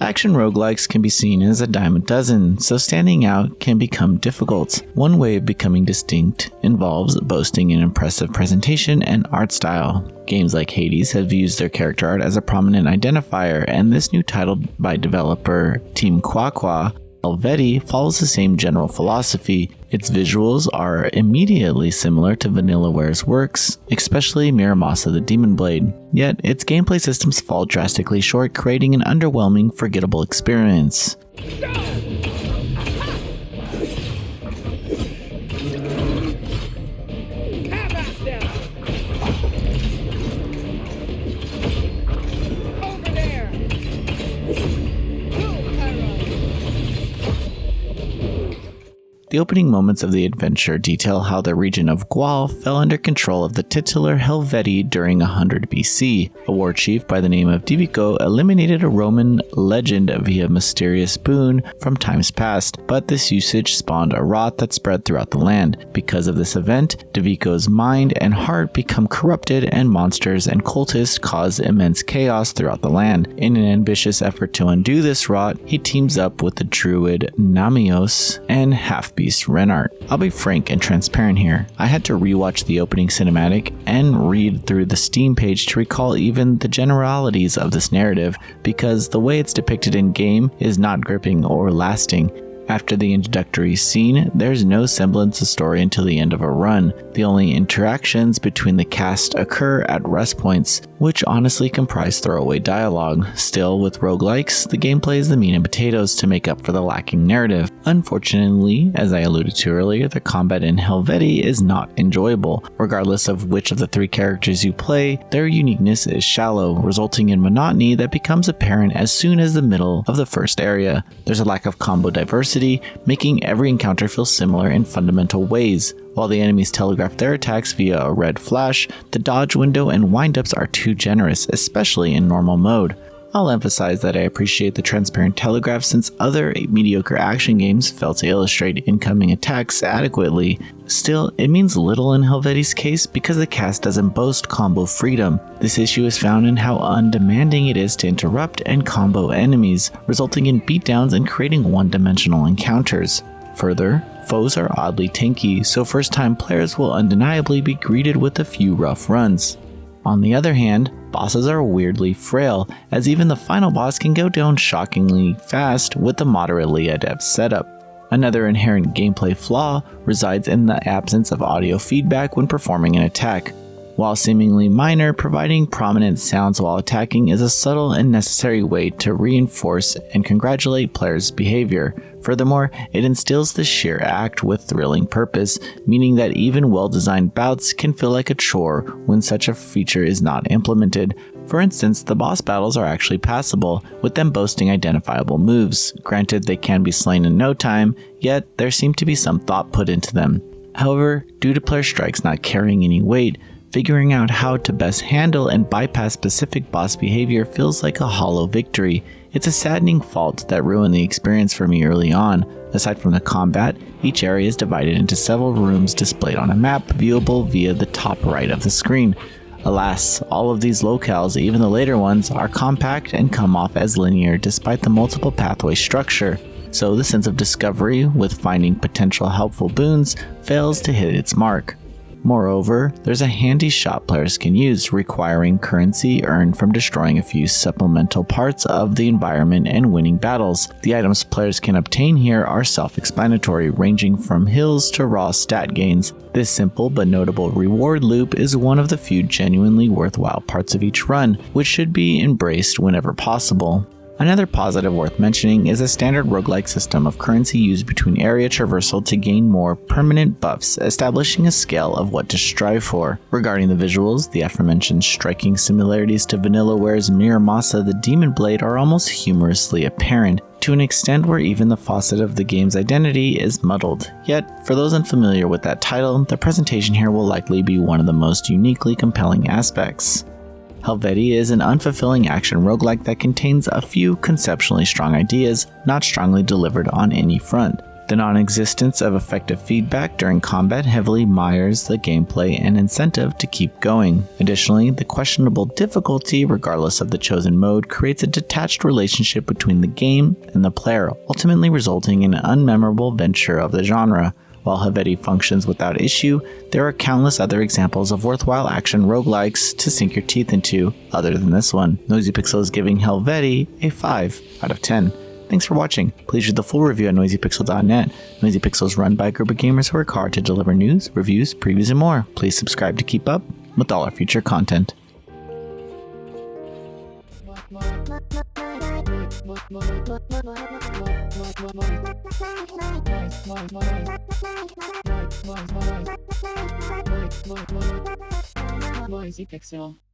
Action roguelikes can be seen as a dime a dozen, so standing out can become difficult. One way of becoming distinct involves boasting an impressive presentation and art style. Games like Hades have used their character art as a prominent identifier, and this new title by developer Team Quaqua, Helvetii, follows the same general philosophy. Its visuals are immediately similar to Vanillaware's works, especially Muramasa the Demon Blade, yet its gameplay systems fall drastically short, creating an underwhelming, forgettable experience. The opening moments of the adventure detail how the region of Gual fell under control of the titular Helvetii during 100 BC. A war chief by the name of Divico eliminated a Roman legend via mysterious boon from times past, but this usage spawned a rot that spread throughout the land. Because of this event, Divico's mind and heart become corrupted, and monsters and cultists cause immense chaos throughout the land. In an ambitious effort to undo this rot, he teams up with the druid Namios and half-beast Renart. I'll be frank and transparent here. I had to rewatch the opening cinematic and read through the Steam page to recall even the generalities of this narrative, because the way it's depicted in game is not gripping or lasting. After the introductory scene, there's no semblance of story until the end of a run. The only interactions between the cast occur at rest points, which honestly comprise throwaway dialogue. Still, with roguelikes, the gameplay is the meat and potatoes to make up for the lacking narrative. Unfortunately, as I alluded to earlier, the combat in Helvetii is not enjoyable. Regardless of which of the three characters you play, their uniqueness is shallow, resulting in monotony that becomes apparent as soon as the middle of the first area. There's a lack of combo diversity, making every encounter feel similar in fundamental ways. While the enemies telegraph their attacks via a red flash, the dodge window and windups are too generous, especially in normal mode. I'll emphasize that I appreciate the transparent telegraph, since other mediocre action games fail to illustrate incoming attacks adequately. Still, it means little in Helvetii's case because the cast doesn't boast combo freedom. This issue is found in how undemanding it is to interrupt and combo enemies, resulting in beatdowns and creating one-dimensional encounters. Further, foes are oddly tanky, so first-time players will undeniably be greeted with a few rough runs. On the other hand, bosses are weirdly frail, as even the final boss can go down shockingly fast with a moderately adept setup. Another inherent gameplay flaw resides in the absence of audio feedback when performing an attack. While seemingly minor, providing prominent sounds while attacking is a subtle and necessary way to reinforce and congratulate players' behavior. Furthermore, it instills the sheer act with thrilling purpose, meaning that even well-designed bouts can feel like a chore when such a feature is not implemented. For instance, the boss battles are actually passable, with them boasting identifiable moves. Granted, they can be slain in no time, yet there seemed to be some thought put into them. However, due to player strikes not carrying any weight, figuring out how to best handle and bypass specific boss behavior feels like a hollow victory. It's a saddening fault that ruined the experience for me early on. Aside from the combat, each area is divided into several rooms displayed on a map, viewable via the top right of the screen. Alas, all of these locales, even the later ones, are compact and come off as linear despite the multiple pathway structure. So the sense of discovery with finding potential helpful boons fails to hit its mark. Moreover, there's a handy shop players can use, requiring currency earned from destroying a few supplemental parts of the environment and winning battles. The items players can obtain here are self-explanatory, ranging from hills to raw stat gains. This simple but notable reward loop is one of the few genuinely worthwhile parts of each run, which should be embraced whenever possible. Another positive worth mentioning is a standard roguelike system of currency used between area traversal to gain more permanent buffs, establishing a scale of what to strive for. Regarding the visuals, the aforementioned striking similarities to Vanillaware's Muramasa the Demon Blade are almost humorously apparent, to an extent where even the facet of the game's identity is muddled. Yet, for those unfamiliar with that title, the presentation here will likely be one of the most uniquely compelling aspects. Helvetii is an unfulfilling action roguelike that contains a few conceptually strong ideas, not strongly delivered on any front. The non-existence of effective feedback during combat heavily mires the gameplay and incentive to keep going. Additionally, the questionable difficulty, regardless of the chosen mode, creates a detached relationship between the game and the player, ultimately resulting in an unmemorable venture of the genre. While Helvetii functions without issue, there are countless other examples of worthwhile action roguelikes to sink your teeth into, other than this one. NoisyPixel is giving Helvetii a 5 out of 10. Thanks for watching. Please read the full review at noisypixel.net. NoisyPixel is run by a group of gamers who work hard to deliver news, reviews, previews, and more. Please subscribe to keep up with all our future content. NoisyPixel.